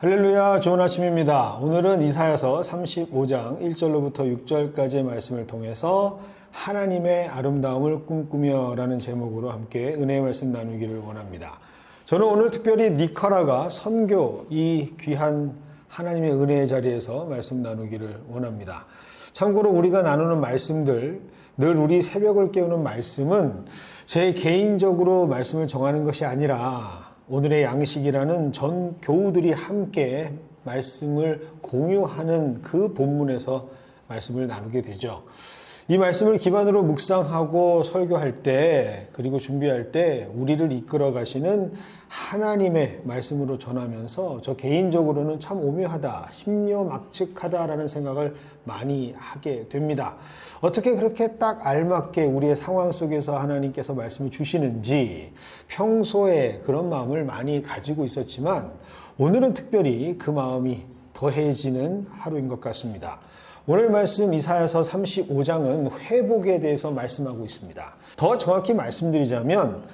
할렐루야, 좋은 아침입니다. 오늘은 이사야서 35장 1절로부터 6절까지의 말씀을 통해서 하나님의 아름다움을 꿈꾸며 라는 제목으로 함께 은혜의 말씀 나누기를 원합니다. 저는 오늘 특별히 니카라가 선교, 이 귀한 하나님의 은혜의 자리에서 말씀 나누기를 원합니다. 참고로 우리가 나누는 말씀들, 늘 우리 새벽을 깨우는 말씀은 제 개인적으로 말씀을 정하는 것이 아니라 오늘의 양식이라는 전 교우들이 함께 말씀을 공유하는 그 본문에서 말씀을 나누게 되죠. 이 말씀을 기반으로 묵상하고 설교할 때, 그리고 준비할 때 우리를 이끌어 가시는 하나님의 말씀으로 전하면서 저 개인적으로는 참 오묘하다, 신묘막측하다라는 생각을 많이 하게 됩니다. 어떻게 그렇게 딱 알맞게 우리의 상황 속에서 하나님께서 말씀을 주시는지 평소에 그런 마음을 많이 가지고 있었지만 오늘은 특별히 그 마음이 더해지는 하루인 것 같습니다. 오늘 말씀 이사야서 35장은 회복에 대해서 말씀하고 있습니다. 더 정확히 말씀드리자면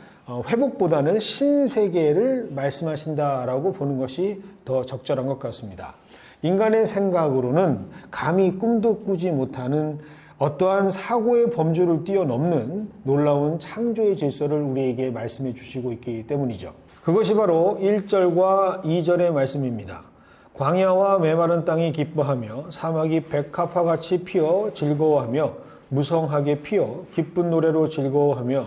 회복보다는 신세계를 말씀하신다라고 보는 것이 더 적절한 것 같습니다. 인간의 생각으로는 감히 꿈도 꾸지 못하는 어떠한 사고의 범주를 뛰어넘는 놀라운 창조의 질서를 우리에게 말씀해 주시고 있기 때문이죠. 그것이 바로 1절과 2절의 말씀입니다. 광야와 메마른 땅이 기뻐하며 사막이 백합화 같이 피어 즐거워하며 무성하게 피어 기쁜 노래로 즐거워하며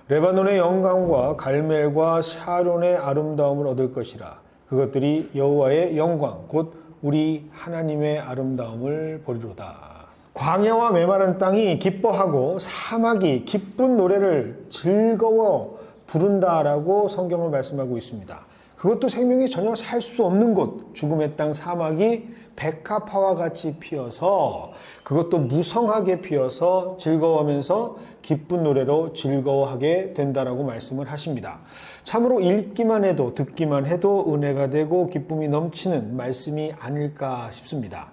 레바논의 영광과 갈멜과 샤론의 아름다움을 얻을 것이라. 그것들이 여호와의 영광 곧 우리 하나님의 아름다움을 보리로다. 광야와 메마른 땅이 기뻐하고 사막이 기쁜 노래를 즐거워 부른다라고 성경을 말씀하고 있습니다. 그것도 생명이 전혀 살 수 없는 곳, 죽음의 땅 사막이 백합화와 같이 피어서 그것도 무성하게 피어서 즐거워하면서 기쁜 노래로 즐거워하게 된다라고 말씀을 하십니다. 참으로 읽기만 해도 듣기만 해도 은혜가 되고 기쁨이 넘치는 말씀이 아닐까 싶습니다.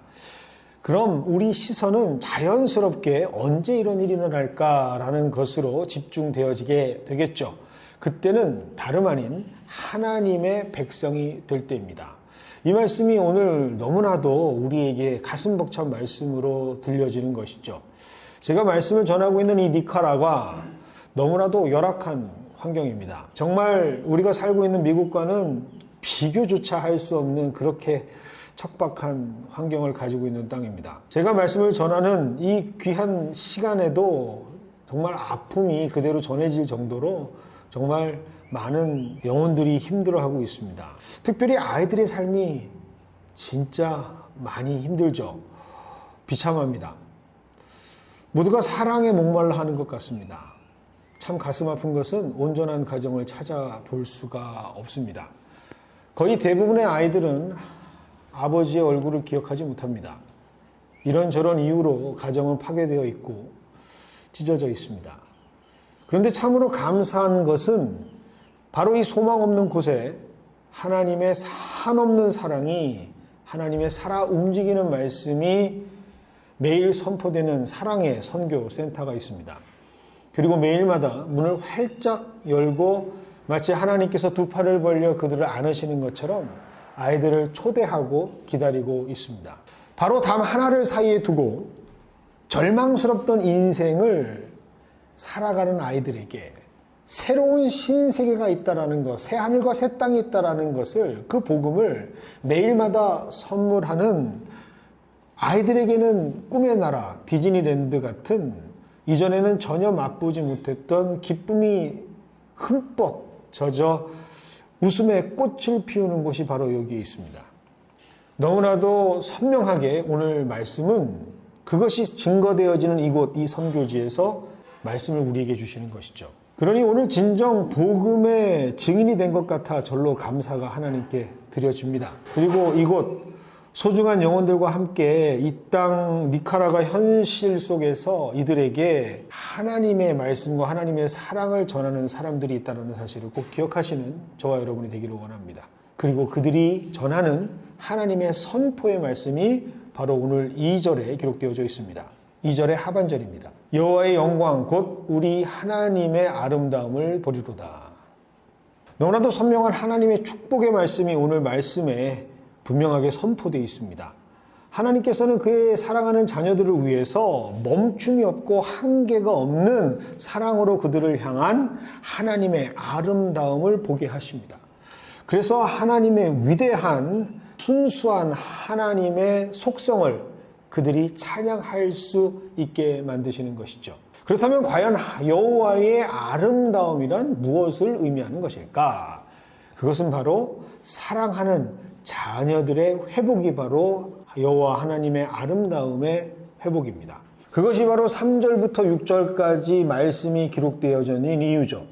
그럼 우리 시선은 자연스럽게 언제 이런 일이 일어날까라는 것으로 집중되어지게 되겠죠. 그때는 다름 아닌 하나님의 백성이 될 때입니다. 이 말씀이 오늘 너무나도 우리에게 가슴 벅찬 말씀으로 들려지는 것이죠. 제가 말씀을 전하고 있는 이 니카라가 너무나도 열악한 환경입니다. 정말 우리가 살고 있는 미국과는 비교조차 할 수 없는 그렇게 척박한 환경을 가지고 있는 땅입니다. 제가 말씀을 전하는 이 귀한 시간에도 정말 아픔이 그대로 전해질 정도로 정말 많은 영혼들이 힘들어하고 있습니다. 특별히 아이들의 삶이 진짜 많이 힘들죠. 비참합니다. 모두가 사랑에 목말라 하는 것 같습니다. 참 가슴 아픈 것은 온전한 가정을 찾아볼 수가 없습니다. 거의 대부분의 아이들은 아버지의 얼굴을 기억하지 못합니다. 이런저런 이유로 가정은 파괴되어 있고 찢어져 있습니다. 그런데 참으로 감사한 것은 바로 이 소망 없는 곳에 하나님의 한없는 사랑이, 하나님의 살아 움직이는 말씀이 매일 선포되는 사랑의 선교 센터가 있습니다. 그리고 매일마다 문을 활짝 열고 마치 하나님께서 두 팔을 벌려 그들을 안으시는 것처럼 아이들을 초대하고 기다리고 있습니다. 바로 담 하나를 사이에 두고 절망스럽던 인생을 살아가는 아이들에게 새로운 신세계가 있다라는 것, 새 하늘과 새 땅이 있다라는 것을, 그 복음을 매일마다 선물하는 아이들에게는 꿈의 나라, 디즈니랜드 같은 이전에는 전혀 맛보지 못했던 기쁨이 흠뻑 젖어 웃음의 꽃을 피우는 곳이 바로 여기에 있습니다. 너무나도 선명하게 오늘 말씀은 그것이 증거되어지는 이곳, 이 선교지에서 말씀을 우리에게 주시는 것이죠. 그러니 오늘 진정 복음의 증인이 된 것 같아 절로 감사가 하나님께 드려집니다. 그리고 이곳 소중한 영혼들과 함께 이 땅 니카라가 현실 속에서 이들에게 하나님의 말씀과 하나님의 사랑을 전하는 사람들이 있다는 사실을 꼭 기억하시는 저와 여러분이 되기를 원합니다. 그리고 그들이 전하는 하나님의 선포의 말씀이 바로 오늘 2절에 기록되어져 있습니다. 2절의 하반절입니다. 여호와의 영광 곧 우리 하나님의 아름다움을 보리로다. 너무나도 선명한 하나님의 축복의 말씀이 오늘 말씀에 분명하게 선포되어 있습니다. 하나님께서는 그의 사랑하는 자녀들을 위해서 멈춤이 없고 한계가 없는 사랑으로 그들을 향한 하나님의 아름다움을 보게 하십니다. 그래서 하나님의 위대한 순수한 하나님의 속성을 그들이 찬양할 수 있게 만드시는 것이죠. 그렇다면 과연 여호와의 아름다움이란 무엇을 의미하는 것일까? 그것은 바로 사랑하는 자녀들의 회복이 바로 여호와 하나님의 아름다움의 회복입니다. 그것이 바로 3절부터 6절까지 말씀이 기록되어져 있는 이유죠.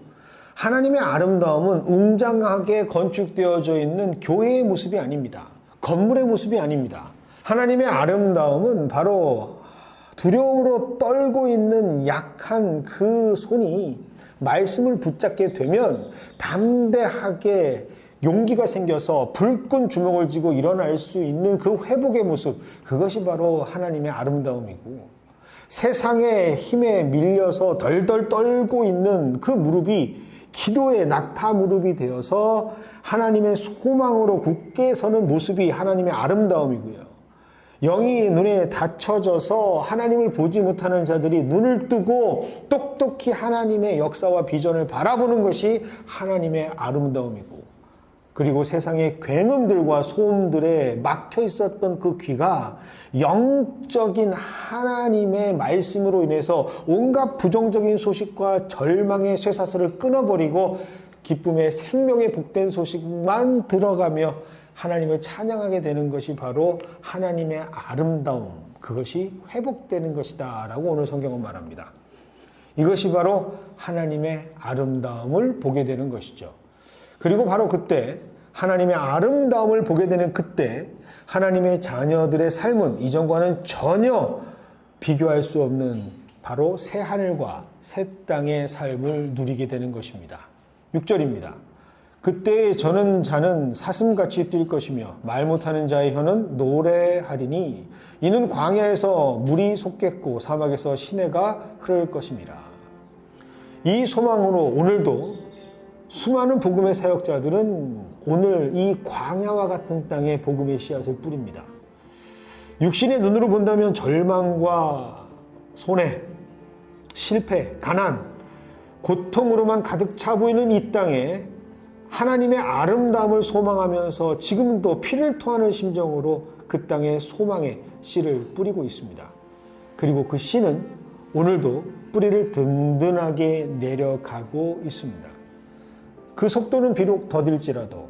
하나님의 아름다움은 웅장하게 건축되어져 있는 교회의 모습이 아닙니다. 건물의 모습이 아닙니다. 하나님의 아름다움은 바로 두려움으로 떨고 있는 약한 그 손이 말씀을 붙잡게 되면 담대하게 용기가 생겨서 불끈 주먹을 쥐고 일어날 수 있는 그 회복의 모습, 그것이 바로 하나님의 아름다움이고, 세상의 힘에 밀려서 덜덜 떨고 있는 그 무릎이 기도의 낙타 무릎이 되어서 하나님의 소망으로 굳게 서는 모습이 하나님의 아름다움이고요. 영이 눈에 닫혀져서 하나님을 보지 못하는 자들이 눈을 뜨고 똑똑히 하나님의 역사와 비전을 바라보는 것이 하나님의 아름다움이고, 그리고 세상의 굉음들과 소음들에 막혀 있었던 그 귀가 영적인 하나님의 말씀으로 인해서 온갖 부정적인 소식과 절망의 쇠사슬을 끊어버리고 기쁨의 생명의 복된 소식만 들어가며 하나님을 찬양하게 되는 것이 바로 하나님의 아름다움, 그것이 회복되는 것이다 라고 오늘 성경은 말합니다. 이것이 바로 하나님의 아름다움을 보게 되는 것이죠. 그리고 바로 그때, 하나님의 아름다움을 보게 되는 그때 하나님의 자녀들의 삶은 이전과는 전혀 비교할 수 없는 바로 새 하늘과 새 땅의 삶을 누리게 되는 것입니다. 6절입니다. 그때 저는 자는 사슴같이 뛸 것이며 말 못하는 자의 혀는 노래하리니 이는 광야에서 물이 솟겠고 사막에서 시내가 흐를 것입니다. 이 소망으로 오늘도 수많은 복음의 사역자들은 오늘 이 광야와 같은 땅에 복음의 씨앗을 뿌립니다. 육신의 눈으로 본다면 절망과 손해, 실패, 가난, 고통으로만 가득 차 보이는 이 땅에 하나님의 아름다움을 소망하면서 지금도 피를 토하는 심정으로 그 땅에 소망의 씨를 뿌리고 있습니다. 그리고 그 씨는 오늘도 뿌리를 든든하게 내려가고 있습니다. 그 속도는 비록 더딜지라도,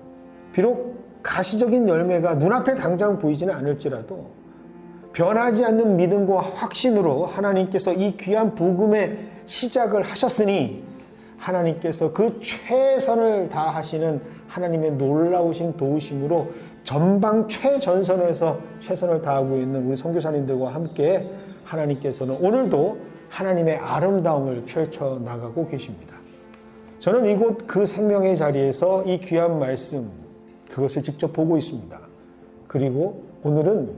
비록 가시적인 열매가 눈앞에 당장 보이지는 않을지라도 변하지 않는 믿음과 확신으로 하나님께서 이 귀한 복음의 시작을 하셨으니 하나님께서 그 최선을 다하시는 하나님의 놀라우신 도우심으로 전방 최전선에서 최선을 다하고 있는 우리 선교사님들과 함께 하나님께서는 오늘도 하나님의 아름다움을 펼쳐 나가고 계십니다. 저는 이곳 그 생명의 자리에서 이 귀한 말씀, 그것을 직접 보고 있습니다. 그리고 오늘은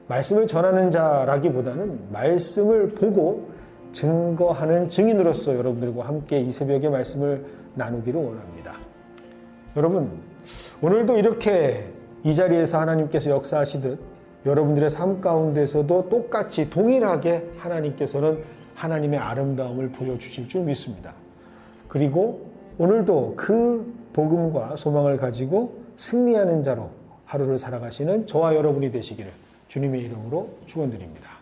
말씀을 전하는 자라기보다는 말씀을 보고 증거하는 증인으로서 여러분들과 함께 이 새벽에 말씀을 나누기를 원합니다. 여러분, 오늘도 이렇게 이 자리에서 하나님께서 역사하시듯 여러분들의 삶 가운데서도 똑같이 동일하게 하나님께서는 하나님의 아름다움을 보여주실 줄 믿습니다. 그리고 오늘도 그 복음과 소망을 가지고 승리하는 자로 하루를 살아가시는 저와 여러분이 되시기를 주님의 이름으로 축원드립니다.